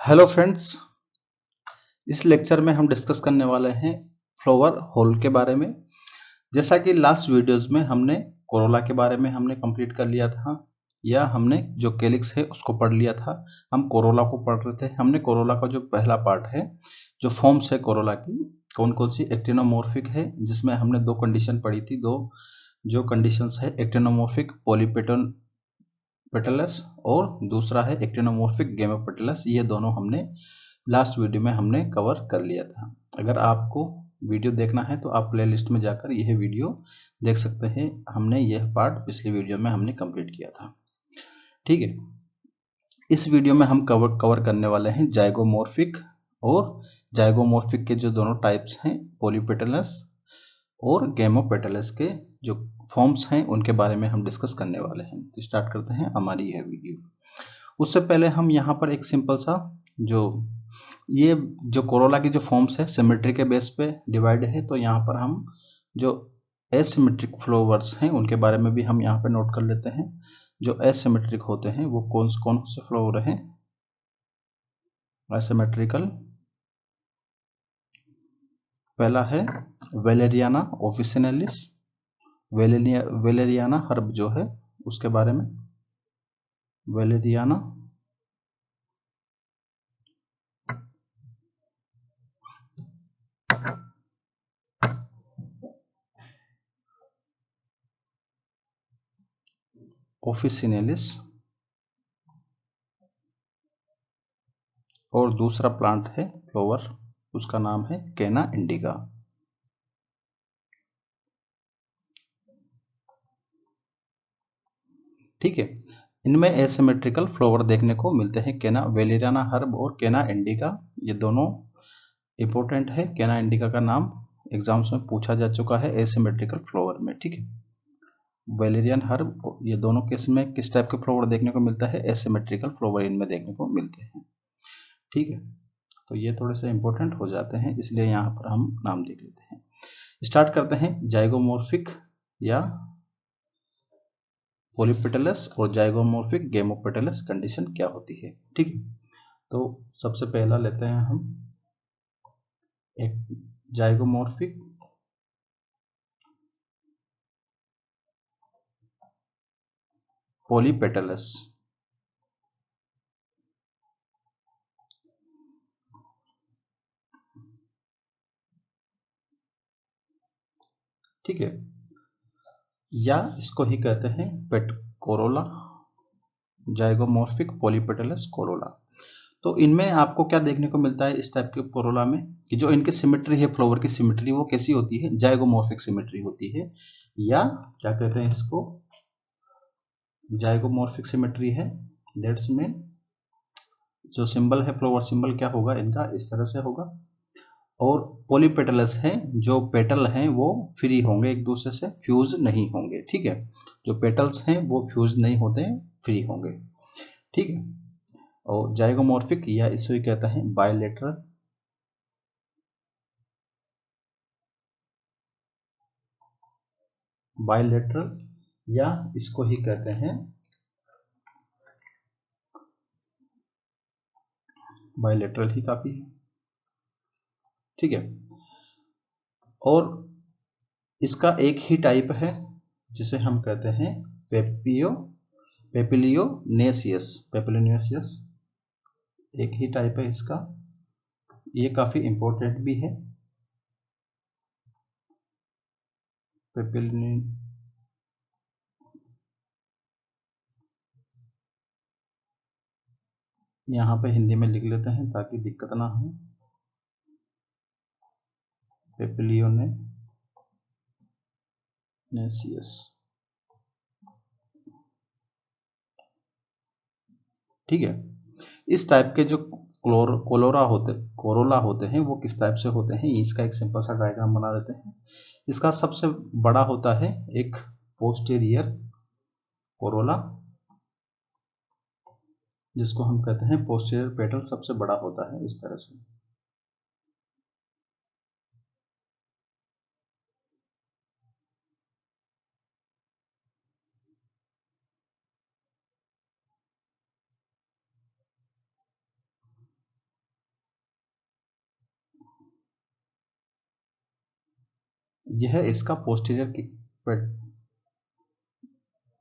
Hello friends. इस lecture में हम डिस्कस करने वाले हैं फ्लावर होल के बारे में। जैसा कि लास्ट वीडियोस में हमने कोरोला के बारे में हमने कंप्लीट कर लिया था, या हमने जो कैलिक्स है उसको पढ़ लिया था। हम कोरोला को पढ़ रहे थे। हमने कोरोला का जो पहला पार्ट है, जो फॉर्म्स है कोरोला की, कौन कौन सी एक्टिनोमॉर्फिक है, जिसमें हमने दो कंडीशन पढ़ी थी। दो जो कंडीशंस है, एक्टिनोमॉर्फिक पॉलीपेटल पेटलस और दूसरा है एक्टिनोमॉर्फिक गेमोपेटलस। ये दोनों हमने लास्ट वीडियो में हमने कवर कर लिया था। अगर आपको वीडियो देखना है तो आप प्लेलिस्ट में जाकर यह वीडियो देख सकते हैं। हमने यह पार्ट पिछली वीडियो में हमने कंप्लीट किया था। ठीक है, इस वीडियो में हम कवर करने वाले हैं जाइगोमॉर्फिक और जाइगोमॉर्फिक के जो दोनों टाइप्स हैं, पॉलीपेटलस और गेमोपेटलस के जो फॉर्म्स हैं उनके बारे में हम डिस्कस करने वाले हैं। तो स्टार्ट करते हैं हमारी यह वीडियो। उससे पहले हम यहाँ पर एक सिंपल सा ये जो कोरोला की जो फॉर्म्स है सिमेट्री के बेस पे डिवाइड है, तो यहाँ पर हम जो एसिमेट्रिक फ्लावर्स हैं उनके बारे में भी हम यहाँ पे नोट कर लेते हैं। जो एसिमेट्रिक होते हैं वो कौन से फ्लावर हैं? एसिमेट्रिकल पहला है वेलेरियाना ऑफिसिनेलिस। वेलेरियाना हर्ब जो है उसके बारे में, वेलेरियाना ऑफिसिनेलिस, और दूसरा प्लांट है फ्लावर, उसका नाम है कैना इंडिका। ठीक है, इनमें एसिमेट्रिकल फ्लावर देखने को मिलते हैं। केना वेलेरियाना हर्ब और केना इंडिका, ये दोनों इंपॉर्टेंट है। केना इंडिका का नाम एग्जाम्स में पूछा जा चुका है एसिमेट्रिकल फ्लावर में। ठीक है, वेलेरियन हर्ब, ये दोनों केस में किस टाइप के फ्लावर देखने को मिलता है? एसिमेट्रिकल फ्लावर इनमें देखने को मिलते हैं। ठीक है, तो ये थोड़े से इंपॉर्टेंट हो जाते हैं, इसलिए यहाँ पर हम नाम देख लेते हैं। स्टार्ट करते हैं जाइगोमॉर्फिक या पॉलीपेटलस और जाइगोमॉर्फिक गेमोपेटलस कंडीशन क्या होती है। ठीक है, तो सबसे पहला लेते हैं हम एक जाइगोमॉर्फिक पॉलीपेटलस। ठीक है, या इसको ही कहते हैं पेट कोरोला, जाइगोमॉर्फिक पॉलीपेटलस कोरोला। तो इनमें आपको क्या देखने को मिलता है इस टाइप के कोरोला में, कि जो इनकी सिमेट्री है, फ्लावर की सिमेट्री, वो कैसी होती है? जाइगोमॉर्फिक सिमेट्री होती है, या क्या कहते हैं इसको, जाइगोमॉर्फिक सिमेट्री है। दैट्स मीन जो सिंबल है, फ्लावर सिंबल क्या होगा इनका? इस तरह से होगा। और पॉलीपेटलस हैं, जो पेटल हैं वो फ्री होंगे, एक दूसरे से फ्यूज नहीं होंगे। ठीक है, जो पेटल्स हैं वो फ्यूज नहीं होते हैं, फ्री होंगे। ठीक है, और जाइगोमॉर्फिक या इसे कहते हैं बायलेटरल, बायलेटरल या इसको ही कहते हैं बायलेटरल ही काफी है। ठीक है, और इसका एक ही टाइप है जिसे हम कहते हैं पेपिलियोनेसियस। पेपिलियोनेसियस एक ही टाइप है इसका, ये काफी इंपॉर्टेंट भी है। पेपिलियो यहाँ पे हिंदी में लिख लेते हैं ताकि दिक्कत ना हो। पेपिलियोनेसियस। ठीक है, इस टाइप के जो कोरोला होते हैं वो किस टाइप से होते हैं, इसका एक सिंपल सा डायग्राम बना देते हैं। इसका सबसे बड़ा होता है एक पोस्टीरियर कोरोला, जिसको हम कहते हैं पोस्टीरियर पेटल सबसे बड़ा होता है, इस तरह से। यह है इसका पोस्टीरियर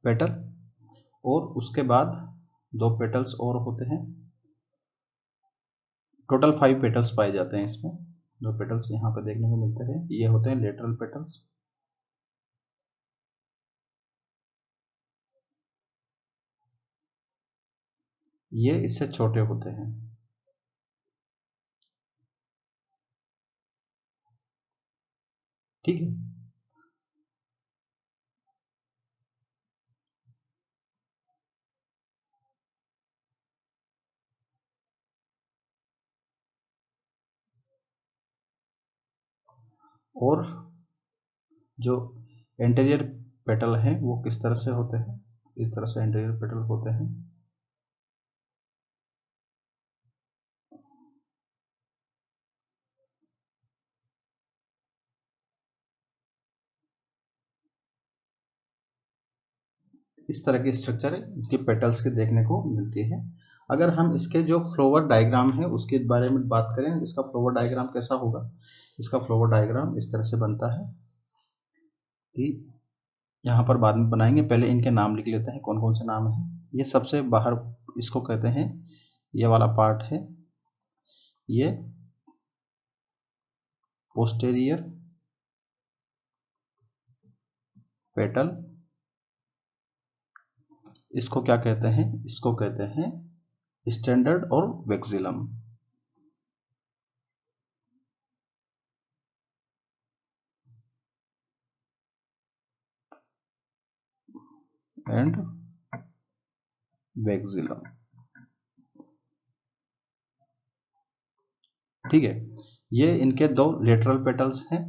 पेटल, और उसके बाद 2 पेटल्स और होते हैं। टोटल 5 पेटल्स पाए जाते हैं इसमें। 2 पेटल्स यहाँ पे देखने को मिलते हैं, ये होते हैं लेटरल पेटल्स। ये इससे छोटे होते हैं। ठीक है, और जो एंटीरियर पेटल हैं वो किस तरह से होते हैं, इस तरह से एंटीरियर पेटल होते हैं। इस तरह की स्ट्रक्चर इसके पेटल्स के देखने को मिलती है। अगर हम इसके जो फ्लावर डायग्राम है उसके बारे में बात करें, इसका फ्लावर डायग्राम कैसा होगा। इसका फ्लावर डायग्राम इस तरह से बनता है कि यहाँ पर बाद में बनाएंगे, पहले इनके नाम लिख लेते हैं कौन कौन से नाम है। ये सबसे बाहर इसको कहते हैं, ये वाला पार्ट है ये पोस्टेरियर पेटल। इसको क्या कहते हैं, इसको कहते हैं स्टैंडर्ड और वैक्सिलम। एंड वैक्सिलम, ठीक है। ये इनके 2 लेटरल पेटल्स हैं।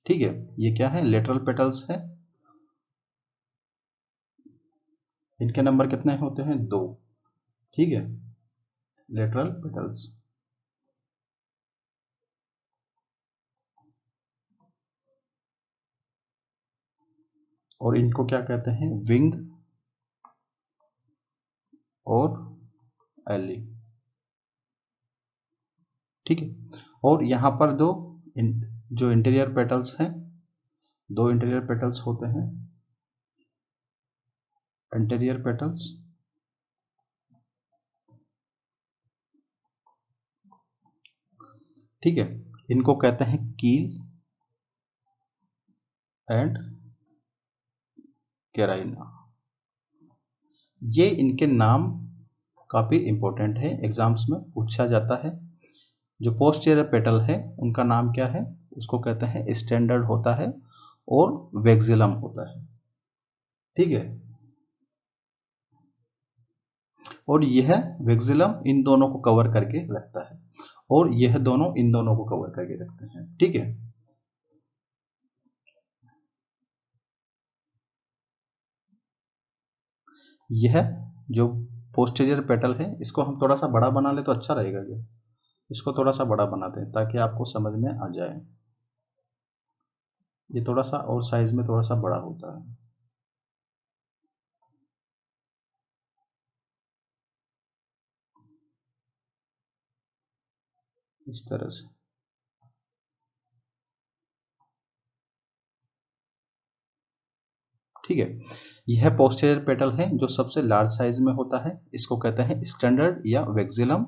ठीक है, ये क्या है, लेटरल पेटल्स है। इनके नंबर कितने होते हैं, 2। ठीक है, लेटरल पेटल्स। और इनको क्या कहते हैं, विंग और एली। ठीक है, और यहां पर जो इंटीरियर पेटल्स हैं, 2 इंटीरियर पेटल्स होते हैं, इंटीरियर पेटल्स। ठीक है, इनको कहते हैं कील एंड कैराइना। ये इनके नाम काफी इंपॉर्टेंट है, एग्जाम्स में पूछा जाता है। जो पोस्टीरियर पेटल है उनका नाम क्या है, उसको कहते हैं स्टैंडर्ड होता है और वैक्सिलम होता है। ठीक है, और यह वैक्सिलम इन दोनों को कवर करके रखता है, और यह दोनों इन दोनों को कवर करके रखते हैं। ठीक है, यह जो पोस्टीरियर पेटल है इसको हम थोड़ा सा बड़ा बना ले तो अच्छा रहेगा क्या, इसको थोड़ा सा बड़ा बना दें ताकि आपको समझ में आ जाए। ये थोड़ा सा और साइज में थोड़ा सा बड़ा होता है, इस तरह से। ठीक है, यह पोस्टीरियर पेटल है जो सबसे लार्ज साइज में होता है, इसको कहते हैं स्टैंडर्ड या वैक्सिलम।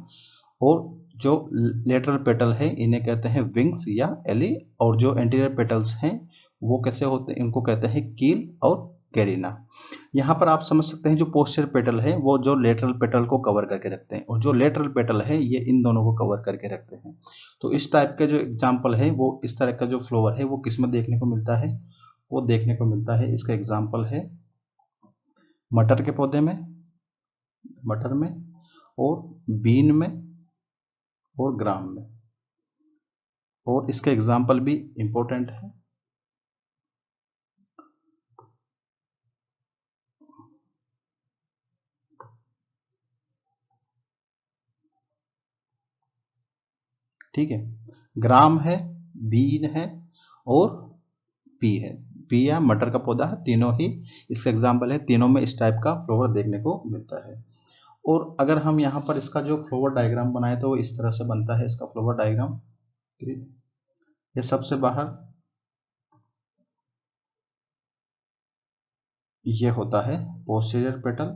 और जो लेटरल पेटल है इन्हें कहते हैं विंग्स या एली, और जो एंटीरियर पेटल्स हैं वो कैसे होते हैं, इनको कहते हैं कील और कैरिना। यहाँ पर आप समझ सकते हैं जो पोस्टीरियर पेटल है वो जो लेटरल पेटल को कवर करके रखते हैं, और जो लेटरल पेटल है ये इन दोनों को कवर करके रखते हैं। तो इस टाइप का जो एग्जाम्पल है वो इस तरह का जो फ्लोवर है वो किस में देखने को मिलता है, वो देखने को मिलता है, इसका एग्जाम्पल है मटर के पौधे में, मटर में, और बीन में, और ग्राम में। और इसके एग्जाम्पल भी इंपॉर्टेंट है। ठीक है, ग्राम है, बीन है, और पी है। पी या मटर का पौधा है, तीनों ही इसका एग्जाम्पल है। तीनों में इस टाइप का फ्लावर देखने को मिलता है। और अगर हम यहाँ पर इसका जो फ्लोवर डायग्राम बनाए तो वो इस तरह से बनता है इसका फ्लोवर डायग्राम। ये सबसे बाहर ये होता है पोस्टीरियर पेटल,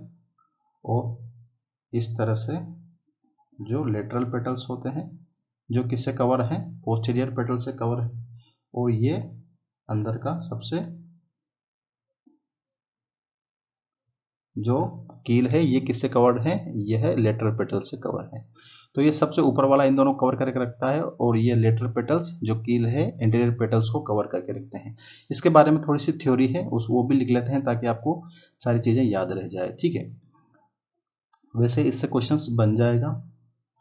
और इस तरह से जो लेटरल पेटल्स होते हैं जो किससे कवर है, पोस्टीरियर पेटल से कवर है, और ये अंदर का सबसे जो कील है ये किससे कवर्ड है, ये है लेटरल पेटल से कवर है। तो ये सबसे ऊपर वाला इन दोनों कवर करके रखता है, और ये लेटरल पेटल्स जो कील है इंटीरियर पेटल्स को कवर करके रखते हैं। इसके बारे में थोड़ी सी थ्योरी है उस वो भी लिख लेते हैं ताकि आपको सारी चीजें याद रह जाए, ठीक है। वैसे इससे क्वेश्चंस बन जाएगा।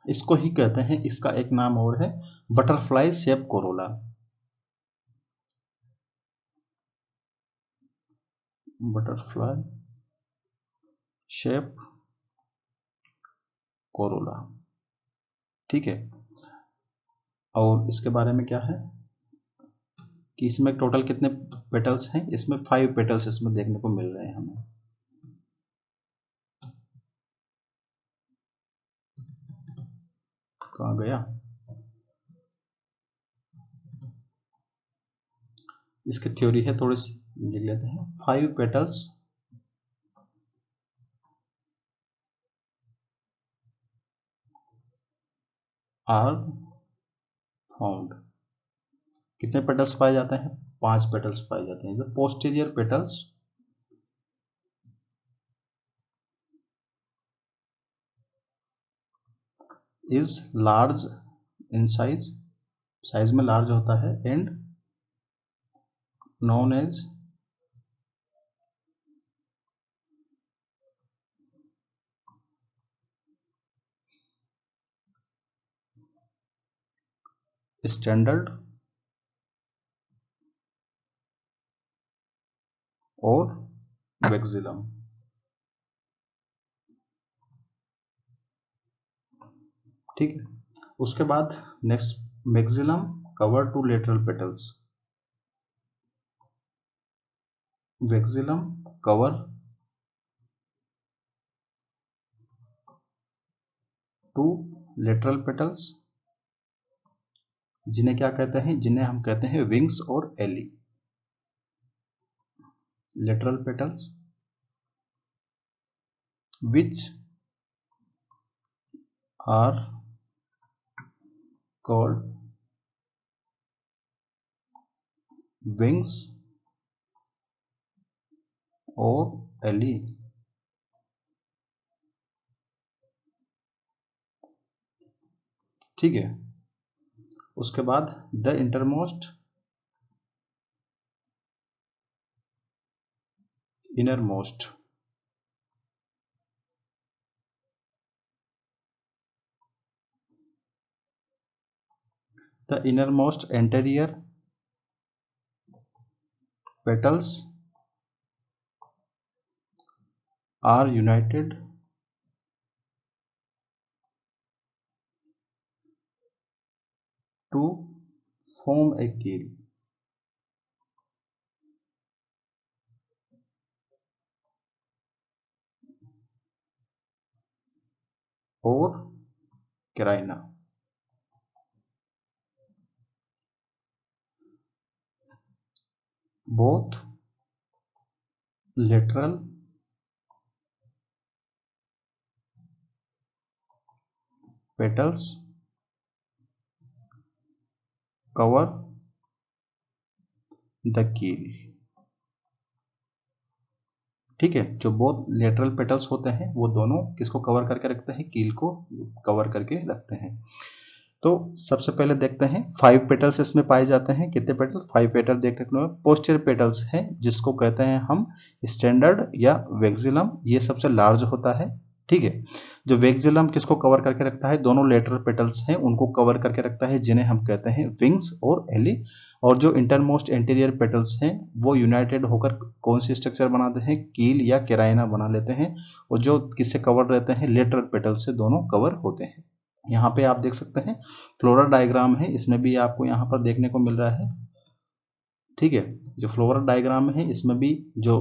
इसको ही कहते हैं, इसका एक नाम और है butterfly shape Corolla. Butterfly shape Corolla, ठीक है। और इसके बारे में क्या है कि इसमें टोटल कितने पेटल्स हैं, इसमें 5 पेटल्स इसमें देखने को मिल रहे हैं हमें। कहाँ गया, इसकी थ्योरी है थोड़ी सी लिख लेते हैं। 5 पेटल्स आर फाउंड। कितने पेटल्स पाए जाते हैं, 5 पेटल्स पाए जाते हैं। The posterior petals is large in size, size में लार्ज होता है, एंड नोन एज स्टैंडर्ड और वैक्सिलम, ठीक है। उसके बाद next vexillum cover to lateral petals, vexillum cover to lateral petals, जिन्हें क्या कहते हैं, जिन्हें हम कहते हैं विंग्स और alae. Lateral petals which are called wings और एली, ठीक है। उसके बाद the intermost innermost, the innermost anterior petals are united to form a keel, or carina। both lateral petals cover the keel, ठीक है। जो बोथ लेटरल पेटल्स होते हैं वो दोनों किसको कवर करके रखते हैं, कील को कवर करके रखते हैं। तो सबसे पहले देखते हैं 5 पेटल्स इसमें पाए जाते हैं। कितने पेटल, 5 पेटल देखने को। पोस्टीरियर पेटल्स हैं जिसको कहते हैं हम स्टैंडर्ड या वैक्सिलम, ये सबसे लार्ज होता है, ठीक है। जो वैक्सिलम किसको कवर करके रखता है, दोनों लेटरल पेटल्स हैं उनको कवर करके रखता है, जिन्हें हम कहते हैं विंग्स और एली। और जो इंटरमोस्ट एंटीरियर पेटल्स हैं वो यूनाइटेड होकर कौन सी स्ट्रक्चर बनाते हैं, कील या कैराइना बना लेते हैं। और जो किससे कवर रहते हैं, लेटरल पेटल से दोनों कवर होते हैं। यहाँ पे आप देख सकते हैं फ्लोरल डायग्राम है, इसमें भी आपको यहाँ पर देखने को मिल रहा है, ठीक है। जो फ्लोरल डायग्राम है इसमें भी जो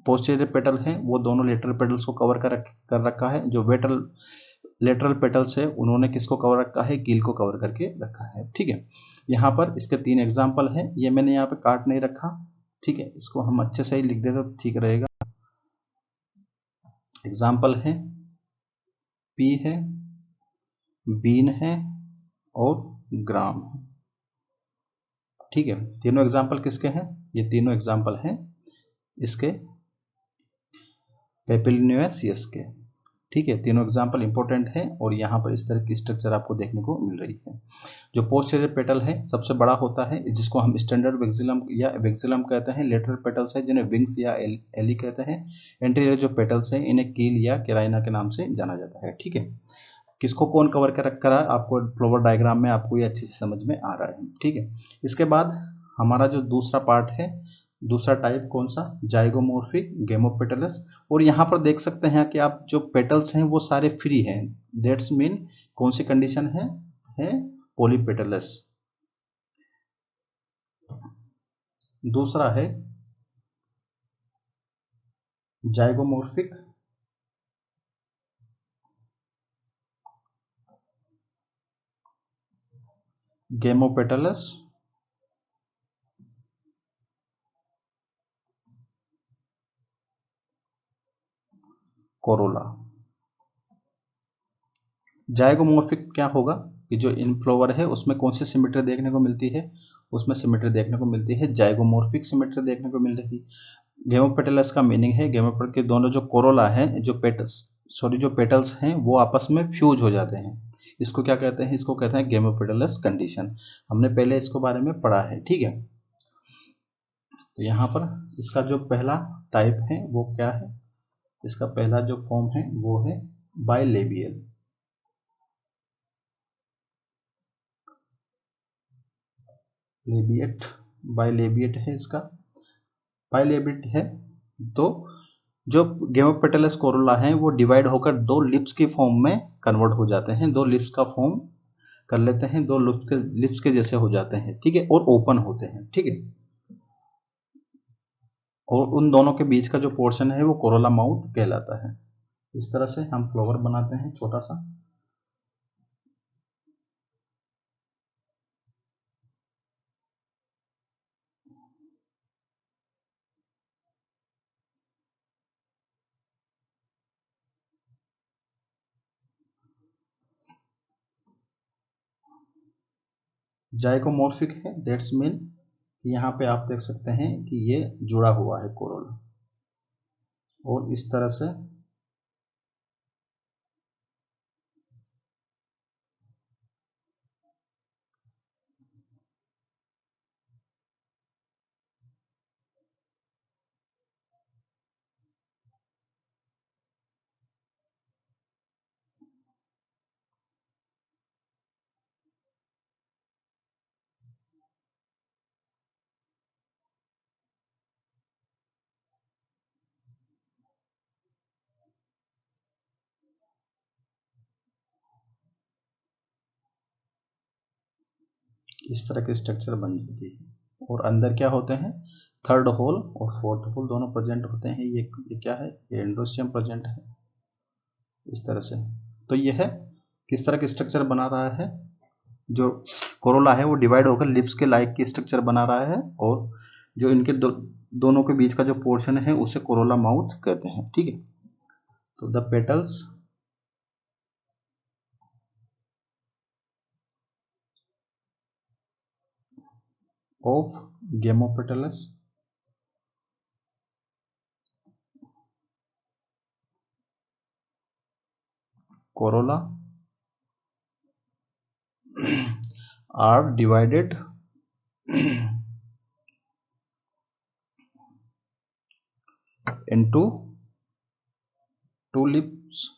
पोस्टीरियर पेटल है वो दोनों लेटरल पेटल्स को कवर कर रखा है। जो लेटरल पेटल्स है उन्होंने किसको कवर रखा है, कील को कवर करके रखा है। ठीक है, यहाँ पर इसके 3 एग्जाम्पल है, ये मैंने यहाँ पे काट नहीं रखा। ठीक है, इसको हम अच्छे से ही लिख देते तो ठीक रहेगा। एग्जाम्पल है पी है, बीन है और ग्राम है। ठीक है, तीनों एग्जाम्पल किसके हैं, ये तीनों एग्जाम्पल हैं इसके पेपिलिनियसियस के। ठीक है, तीनों एग्जाम्पल इंपॉर्टेंट है और यहाँ पर इस तरह की स्ट्रक्चर आपको देखने को मिल रही है। जो पोस्टीरियर पेटल है सबसे बड़ा होता है, जिसको हम स्टैंडर्ड वेक्सिलम या वेक्सिलम कहते हैं। लेटरल पेटल्स है जिन्हें विंग्स या एली कहते हैं। एंटीरियर जो पेटल्स है इन्हें कील या कैराइना के नाम से जाना जाता है। ठीक है, किसको कौन कवर कर रखा है आपको फ्लोवर डायग्राम में आपको ये अच्छे से समझ में आ रहा है। ठीक है, इसके बाद हमारा जो दूसरा पार्ट है, दूसरा टाइप कौन सा, जाइगोमोर्फिक गेमोपेटलस। और यहाँ पर देख सकते हैं कि आप जो पेटल्स हैं वो सारे फ्री हैं, दैट्स मीन कौन सी कंडीशन है पॉलीपेटलस। दूसरा है जाइगोमोर्फिक गेमोपेटलस। कोरोला। जाइगोमोर्फिक क्या होगा कि जो इनफ्लोवर है उसमें कौन सी सिमेट्री देखने को मिलती है, उसमें सिमेट्री देखने को मिलती है, जाइगोमोर्फिक सिमेट्री देखने को मिल रही है। गेमोपेटलस का मीनिंग है गेमोपेटल के दोनों जो कोरोला है, जो पेटल्स हैं वो आपस में फ्यूज हो जाते हैं। इसको क्या कहते हैं, इसको कहते हैं गेमोपेटलस कंडीशन। हमने पहले इसको बारे में पढ़ा है। ठीक है, तो यहाँ पर इसका जो पहला टाइप है वो क्या है, इसका पहला जो फॉर्म है वो है बाइलेबियल। लेबिएट, बाइलेबिएट है इसका, बाइलेबिएट है। तो जो गेमोपेटलस कोरोला है वो डिवाइड होकर 2 लिप्स की फॉर्म में कन्वर्ट हो जाते हैं, 2 लिप्स का फॉर्म कर लेते हैं, 2 लिप्स के जैसे हो जाते हैं। ठीक है, और ओपन होते हैं। ठीक है, और उन दोनों के बीच का जो पोर्शन है वो कोरोला माउथ कहलाता है। इस तरह से हम फ्लावर बनाते हैं छोटा सा। जाइगोमॉर्फिक है, दैट्स मीन यहाँ पे आप देख सकते हैं कि ये जुड़ा हुआ है कोरोला, और इस तरह से इस तरह के स्ट्रक्चर बन जाती है। और अंदर क्या होते हैं, थर्ड होल और फोर्थ होल दोनों प्रेजेंट होते हैं। ये क्या है, ये एंड्रोसियम प्रेजेंट है इस तरह से। तो ये है किस तरह के स्ट्रक्चर बना रहा है, जो कोरोला है वो डिवाइड होकर लिप्स के लाइक की स्ट्रक्चर बना रहा है, और जो इनके दोनों के बीच का जो पोर्शन है उसे कोरोला माउथ कहते हैं। ठीक है, तो the petals of gamopetalous corolla are divided into 2 lips.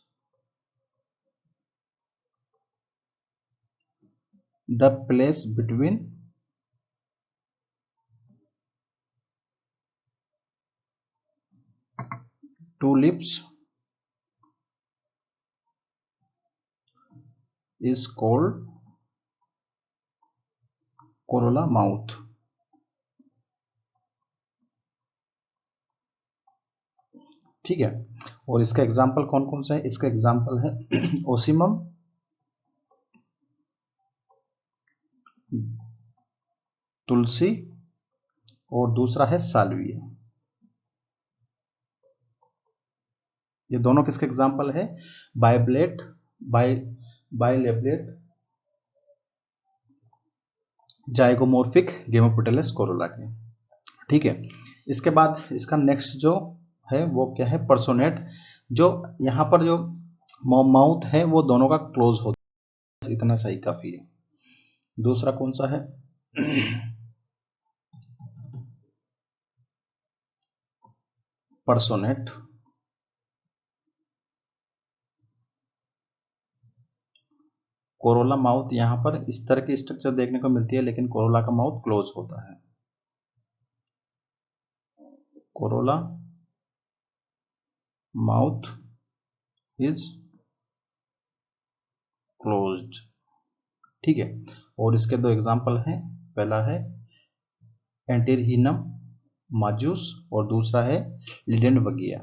The place between two lips is called corolla mouth. ठीक है। और इसका एग्जाम्पल कौन कौन सा है? इसका एग्जाम्पल है ओसिमम, तुलसी, और दूसरा है साल्विया। ये दोनों किसके एग्जाम्पल है? बाइब्लेट, बाइलेबलेट जाइगोमोर्फिक गेमोपोटेलस कोरोला के। ठीक है। इसके बाद इसका नेक्स्ट जो है वो क्या है? पर्सोनेट। जो यहाँ पर जो माउथ है वो दोनों का क्लोज होता है, इतना सही काफी है। दूसरा कौन सा है? पर्सोनेट। कोरोला माउथ यहाँ पर इस तरह की स्ट्रक्चर देखने को मिलती है, लेकिन कोरोला का माउथ क्लोज होता है। Corolla mouth is closed. ठीक है। और इसके दो एग्जांपल हैं। पहला है एंटीरहीनम माजूस और दूसरा है लिडेनबर्गिया।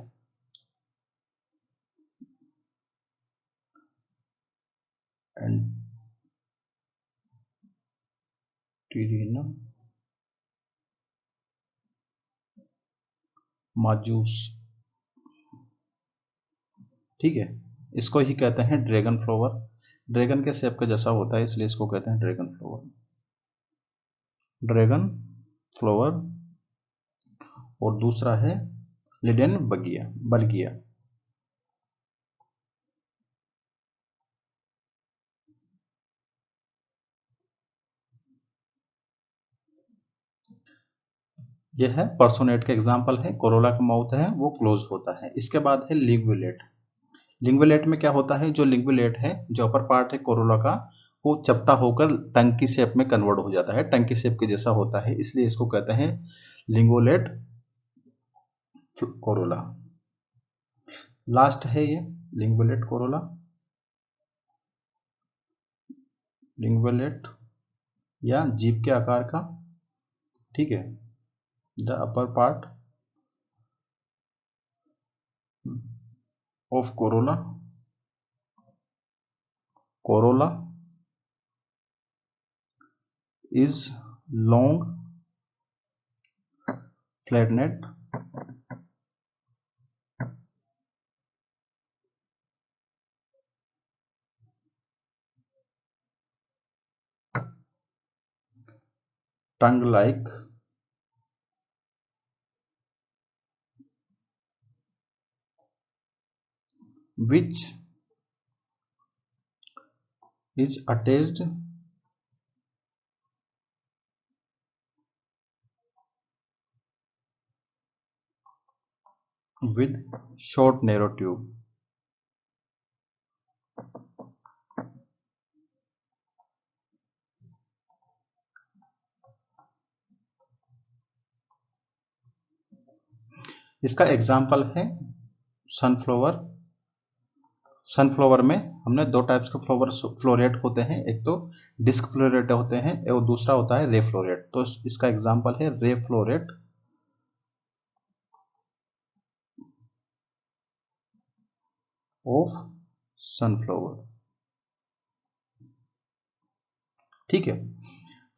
एंटीरहीनम माजूस। ठीक है। इसको ही कहते हैं ड्रैगन फ्लावर। ड्रैगन के शेप का जैसा होता है, इसलिए इसको कहते हैं ड्रैगन फ्लावर। Dragon flower. और दूसरा है लिडेनबर्गिया। यह है पर्सोनेट के एग्जाम्पल है। कोरोला का माउथ है वो क्लोज होता है। इसके बाद है लिंगुलेट। लिंगुलेट में क्या होता है? जो लिंगुलेट है, जो अपर पार्ट है कोरोला का, वो चपटा होकर टंग की शेप में कन्वर्ट हो जाता है, टंग की शेप के जैसा होता है, इसलिए इसको कहते हैं लिंगुलेट कोरोला। लास्ट है ये लिंगुलेट कोरोला। लिंगुलेट या जीभ के आकार का। ठीक है। The upper part of Corolla is long, flattened, tongue-like, which is attached with short narrow tube। इसका एग्जाम्पल है सनफ्लावर। सनफ्लावर में हमने दो टाइप्स के फ्लोरेट होते हैं, एक तो डिस्क फ्लोरेट होते हैं और दूसरा होता है रे फ्लोरेट। तो इसका एग्जाम्पल है रे फ्लोरेट ऑफ सनफ्लावर। ठीक है।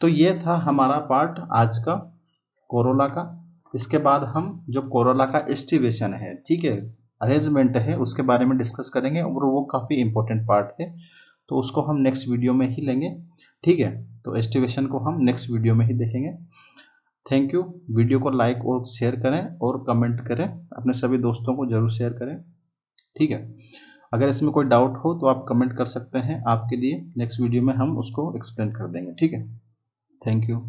तो ये था हमारा पार्ट आज का कोरोला का। इसके बाद हम जो कोरोला का एस्टिवेशन है, ठीक है, अरेंजमेंट है, उसके बारे में डिस्कस करेंगे और वो काफ़ी इंपॉर्टेंट पार्ट है, तो उसको हम नेक्स्ट वीडियो में ही लेंगे। ठीक है। तो एस्टिवेशन को हम नेक्स्ट वीडियो में ही देखेंगे। Thank you. वीडियो को लाइक और शेयर करें और कमेंट करें, अपने सभी दोस्तों को जरूर शेयर करें। ठीक है। अगर इसमें कोई डाउट हो तो आप कमेंट कर सकते हैं, आपके लिए नेक्स्ट वीडियो में हम उसको एक्सप्लेन कर देंगे। ठीक है। Thank you.